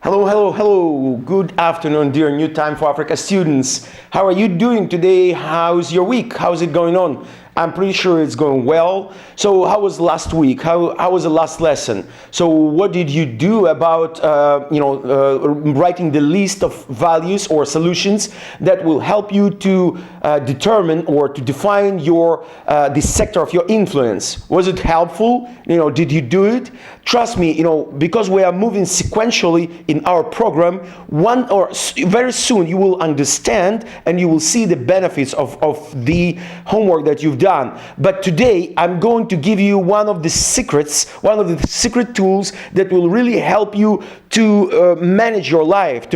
Hello, hello, hello. Good afternoon, dear New Time for Africa students. How are you doing today? How's your week? How's it going on? I'm pretty sure it's going well. So how was last week? How was the last lesson? So what did you do about writing the list of values or solutions that will help you to determine or to define your the sector of your influence? Was it helpful? Did you do it? Trust me, because we are moving sequentially in our program, very soon you will understand and you will see the benefits of the homework that you've done. But today I'm going to give you one of the secret tools that will really help you to manage your life,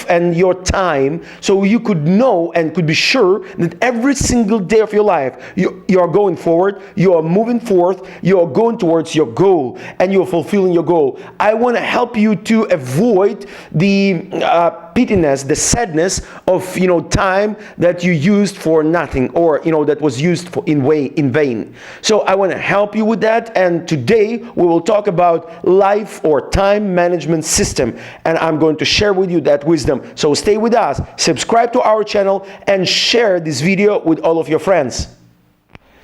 and your time, so you could know and could be sure that every single day of your life you are going forward, you are moving forth, you are going towards your goal, and you are fulfilling your goal. I want to help you to avoid the pettiness, the sadness of time that you used for nothing, or that was used for in vain. So I want to help you with that, and today we will talk about life or time management system, and I'm going to share with you that wisdom. So stay with us, subscribe to our channel, and share this video with all of your friends.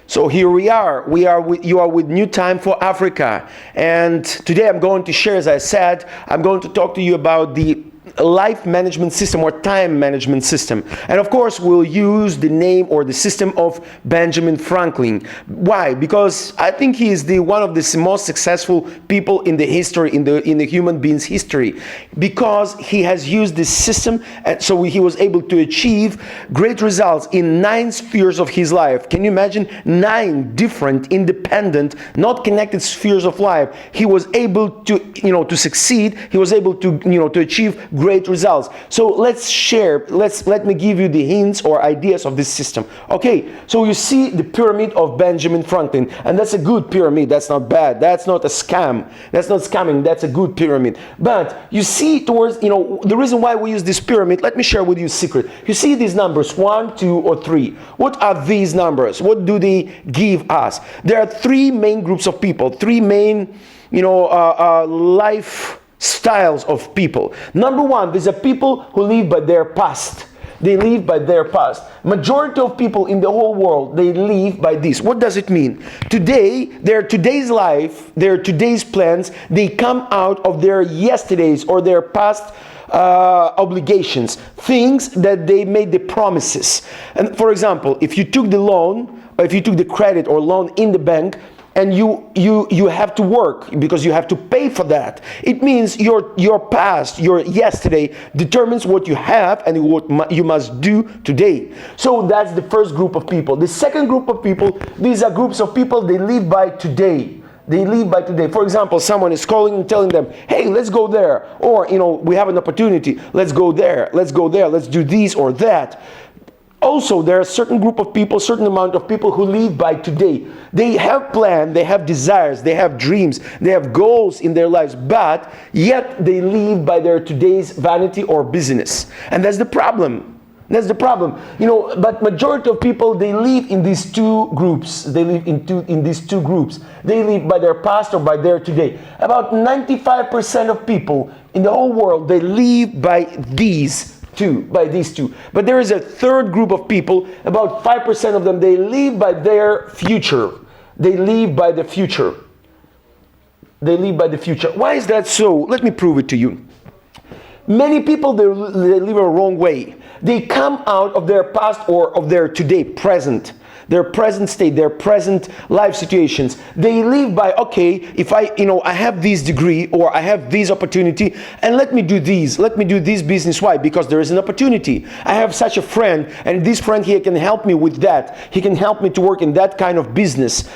So here you are with New Time for Africa, and today I'm going to share, as I said, I'm going to talk to you about the life management system or time management system. And of course we'll use the name or the system of Benjamin Franklin. Why? Because I think he is one of the most successful people in the history, in the human being's history, because he has used this system, and so he was able to achieve great results in 9 spheres of his life. Can you imagine 9 different, independent, not connected spheres of life? He was able to to succeed. He was able to to achieve great results. So let me give you the hints or ideas of this system. Okay, so you see the pyramid of Benjamin Franklin, and that's a good pyramid. That's not bad. That's not a scam. That's not scamming. That's a good pyramid. But you see towards, the reason why we use this pyramid, let me share with you a secret. You see these numbers, 1, 2, or 3. What are these numbers? What do they give us? There are 3 main groups of people, 3 main, life styles of people. Number 1, there's a people who live by their past. They live by their past. Majority of people in the whole world, they live by this. What does it mean? Today, today's life, their today's plans, they come out of their yesterdays or their past obligations, things that they made the promises. And for example, if you took the loan, or if you took the credit or loan in the bank, and you have to work because you have to pay for that. It means your past, your yesterday determines what you have and what you must do today. So that's the first group of people. The second group of people, these are groups of people, they live by today. They live by today. For example, someone is calling and telling them, hey, let's go there. Or, we have an opportunity. Let's go there. Let's go there. Let's do this or that. Also, there are a certain group of people, certain amount of people who live by today. They have plans, they have desires, they have dreams, they have goals in their lives, but yet they live by their today's vanity or business. And that's the problem. That's the problem. But majority of people, they live in these 2 groups. They live in these 2 groups. They live by their past or by their today. About 95% of people in the whole world, they live by these two. But there is a third group of people, about 5% of them, they live by their future. They live by the future. They live by the future. Why is that so? Let me prove it to you. Many people, they live a wrong way. They come out of their past or of their today, present. Their present state, their present life situations. They live by, okay, if I have this degree or I have this opportunity, and let me do this business. Why? Because there is an opportunity. I have such a friend, and this friend here can help me with that. He can help me to work in that kind of business.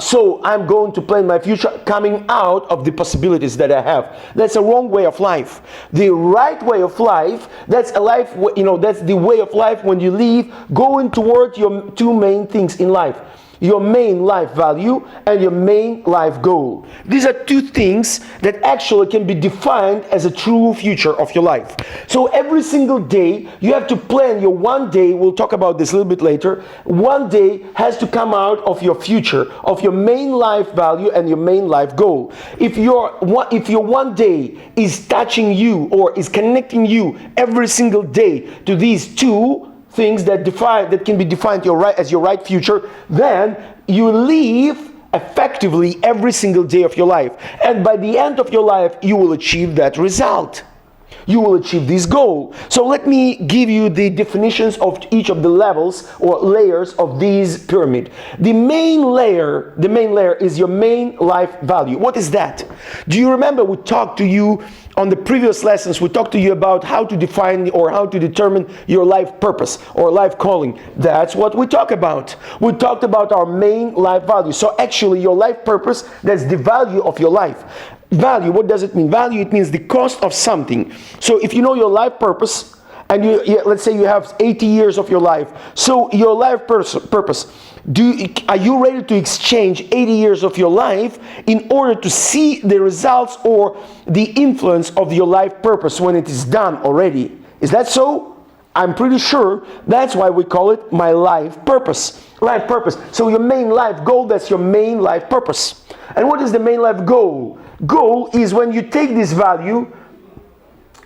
So I'm going to plan my future coming out of the possibilities that I have. That's a wrong way of life. The right way of life, that's a life, that's the way of life when you live going toward your 2 main things in life. your main life value, and your main life goal. These are two things that actually can be defined as a true future of your life. So every single day, you have to plan your one day, we'll talk about this a little bit later, one day has to come out of your future, of your main life value and your main life goal. If your one day is touching you or is connecting you every single day to these two things that can be defined as your right future, then you live effectively every single day of your life. And by the end of your life, you will achieve that result. You will achieve this goal. So let me give you the definitions of each of the levels or layers of this pyramid. The main layer is your main life value. What is that? Do you remember we talked to you on the previous lessons, we talked to you about how to define or how to determine your life purpose or life calling. That's what we talk about. We talked about our main life value. So actually your life purpose, that's the value of your life. Value, what does it mean? Value, it means the cost of something. So if you know your life purpose, and let's say you have 80 years of your life, so your life purpose, are you ready to exchange 80 years of your life in order to see the results or the influence of your life purpose when it is done already? Is that so? I'm pretty sure that's why we call it my life purpose. Life purpose. So your main life goal, that's your main life purpose. And what is the main life goal? Goal is when you take this value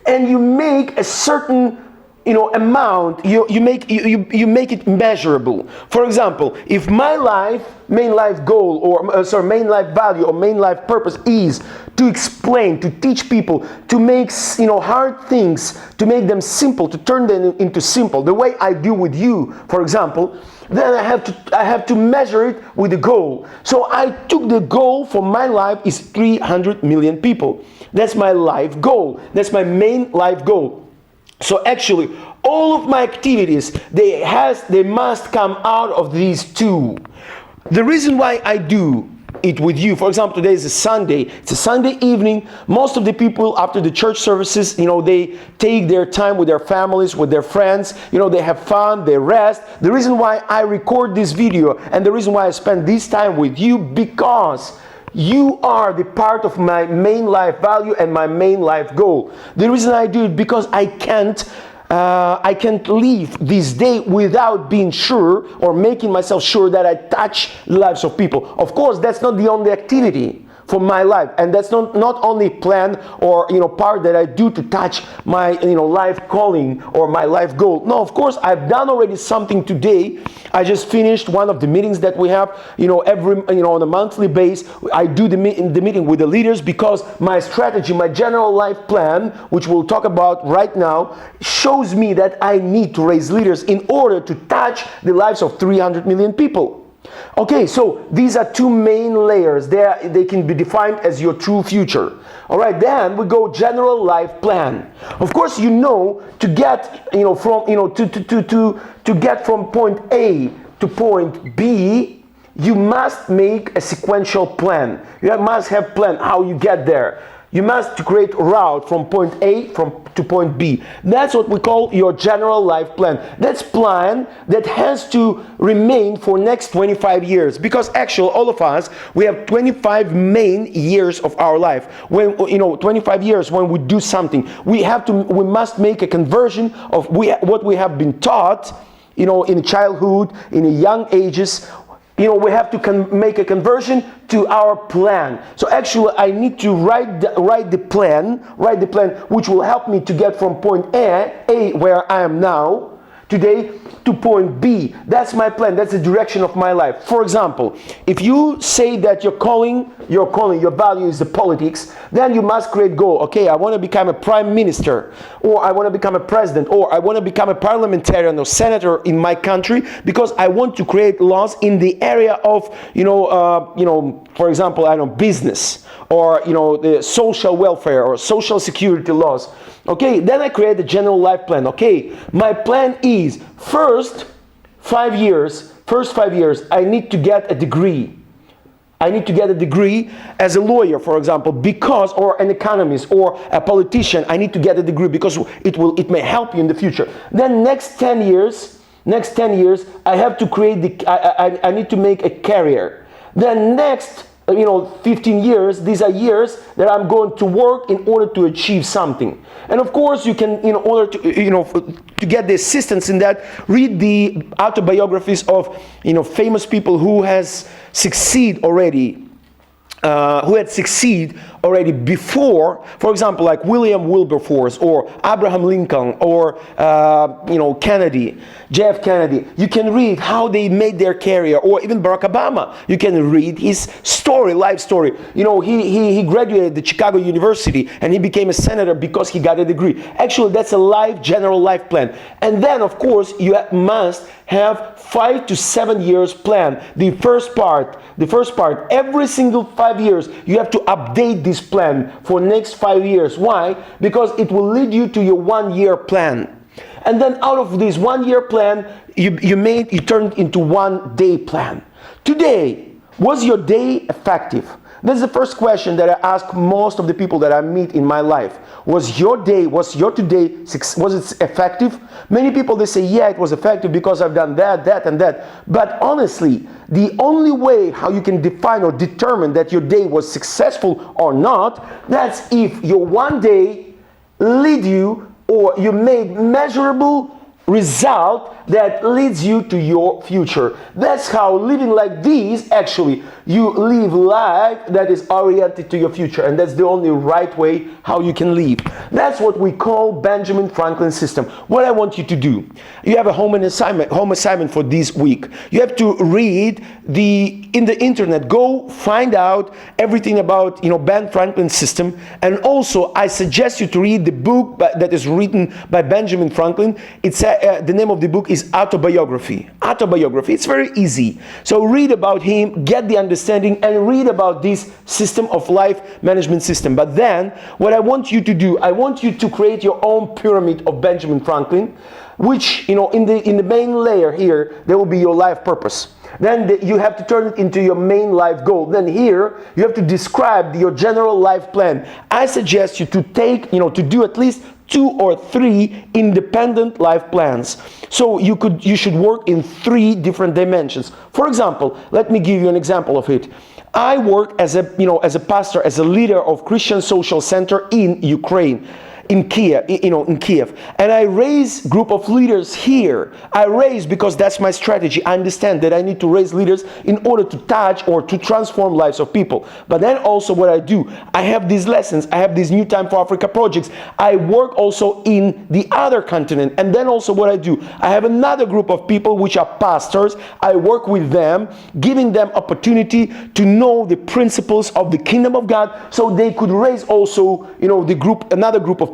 and you make a certain amount, you make it measurable. For example, if my main life goal or main life value or main life purpose is to explain, to teach people, to make hard things, to make them simple, to turn them into simple, the way I do with you, for example, then I have to measure it with a goal. So I took the goal for my life is 300 million people. That's my life goal. That's my main life goal. So actually, all of my activities, they must come out of these two. The reason why I do it with you, for example, today is a Sunday. It's a Sunday evening. Most of the people after the church services, they take their time with their families, with their friends. They have fun, they rest. The reason why I record this video and the reason why I spend this time with you, because you are the part of my main life value and my main life goal. The reason I do it because I can't leave this day without being sure or making myself sure that I touch the lives of people. Of course, that's not the only activity for my life, and that's not only plan or part that I do to touch my life calling or my life goal. No, of course I've done already something today. I just finished one of the meetings that we have every on a monthly basis. I do the meeting with the leaders because my strategy, my general life plan, which we'll talk about right now, shows me that I need to raise leaders in order to touch the lives of 300 million people. Okay, so these are two main layers. They can be defined as your true future. All right, then we go general life plan. Of course, to get to get from point A to point B, you must make a sequential plan. You must have plan how you get there. You must create a route from point A to point B. That's what we call your general life plan. That's plan that has to remain for next 25 years. Because actually, all of us, we have 25 main years of our life. When 25 years when we do something, we must make a conversion of what we have been taught, in childhood, in young ages. We have to make a conversion to our plan. So actually, I need to write the plan, which will help me to get from point A where I am now today, to point B. That's my plan. That's the direction of my life. For example, if you say that your value is the politics, then you must create goal. Okay, I want to become a prime minister, or I want to become a president, or I want to become a parliamentarian or senator in my country because I want to create laws in the area of, for example, business, or the social welfare or social security laws. Okay, then I create a general life plan. Okay, my plan is first 5 years, I need to get a degree. I need to get a degree as a lawyer, for example, or an economist or a politician. I need to get a degree because it may help you in the future. Then next 10 years, Next 10 years, I have to create I need to make a career. Then next 15 years, these are years that I'm going to work in order to achieve something. And of course, you can, in order to get the assistance in that, read the autobiographies of famous people who has succeed already. Who had succeeded already before, for example, like William Wilberforce or Abraham Lincoln or Kennedy, JF Kennedy. You can read how they made their career, or even Barack Obama. You can read his story, life story. He graduated the Chicago University and he became a senator because he got a degree. Actually, that's a general life plan. And then, of course, you must have 5 to 7 years plan. The first part, every single 5 years, you have to update this plan for next 5 years. Why? Because it will lead you to your 1 year plan. And then out of this 1 year plan, you turned into 1 day plan. Today, was your day effective? This is the first question that I ask most of the people that I meet in my life. Was your today, was it effective? Many people, they say, yeah, it was effective because I've done that, and that. But honestly, the only way how you can define or determine that your day was successful or not, that's if your one day lead you, or you made measurable result that leads you to your future. That's how living like this, actually, you live life that is oriented to your future, and that's the only right way how you can live. That's what we call Benjamin Franklin system. What I want you to do, you have a home assignment for this week. You have to read in the internet, go find out everything about Ben Franklin system, and also I suggest you to read the book that is written by Benjamin Franklin. It's the name of the book is Autobiography. It's very easy. So read about him, get the understanding, and read about this system of life management system. But then, what I want you to do, I want you to create your own pyramid of Benjamin Franklin, which, in the main layer here, there will be your life purpose. Then you have to turn it into your main life goal. Then here, you have to describe your general life plan. I suggest you to to do at least 2 or 3 independent life plans. So you should work in 3 different dimensions. For example, let me give you an example of it. I work as a pastor, as a leader of Christian Social Center in Ukraine. In Kiev, and I raise group of leaders here. I raise because that's my strategy. I understand that I need to raise leaders in order to touch or to transform lives of people. But then also what I do, I have these lessons, I have these New Time for Africa projects. I work also in the other continent, and then also what I do, I have another group of people which are pastors. I work with them, giving them opportunity to know the principles of the kingdom of God, so they could raise also another group of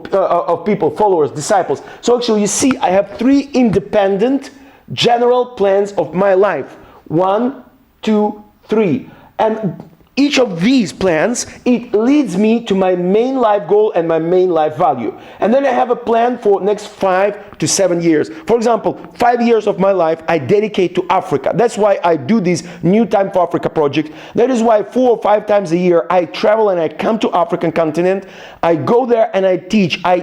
people, followers, disciples. So actually, you see, I have 3 independent general plans of my life. 1, 2, 3. And each of these plans, it leads me to my main life goal and my main life value. And then I have a plan for next 5 to 7 years. For example, 5 years of my life I dedicate to Africa. That's why I do this New Time for Africa project. That is why 4 or 5 times a year I travel and I come to African continent. I go there and I teach. I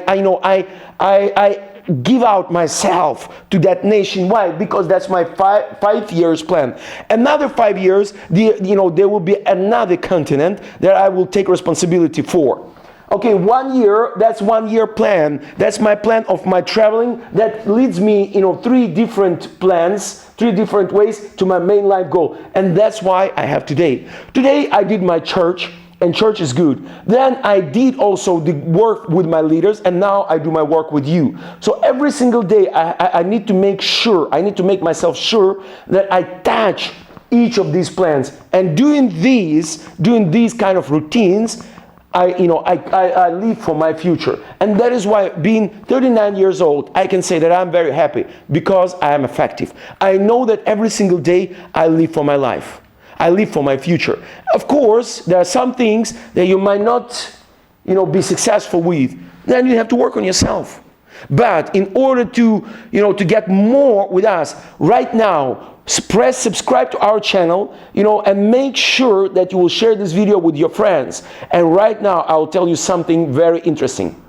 give out myself to that nation. Why? Because that's my 5 years plan. Another 5 years, there will be another continent that I will take responsibility for. Okay, 1 year, that's 1 year plan. That's my plan of my traveling. That leads me, 3 different plans, 3 different ways to my main life goal. And that's why I have today. Today I did my church. And church is good. Then I did also the work with my leaders, and now I do my work with you. So every single day I need to make myself sure that I touch each of these plans. And doing these kind of routines, I live for my future. And that is why, being 39 years old, I can say that I'm very happy because I am effective. I know that every single day I live for my life. I live for my future. Of course, there are some things that you might not, be successful with. Then you have to work on yourself. But in order to get more with us right now, press subscribe to our channel, and make sure that you will share this video with your friends. And right now, I will tell you something very interesting.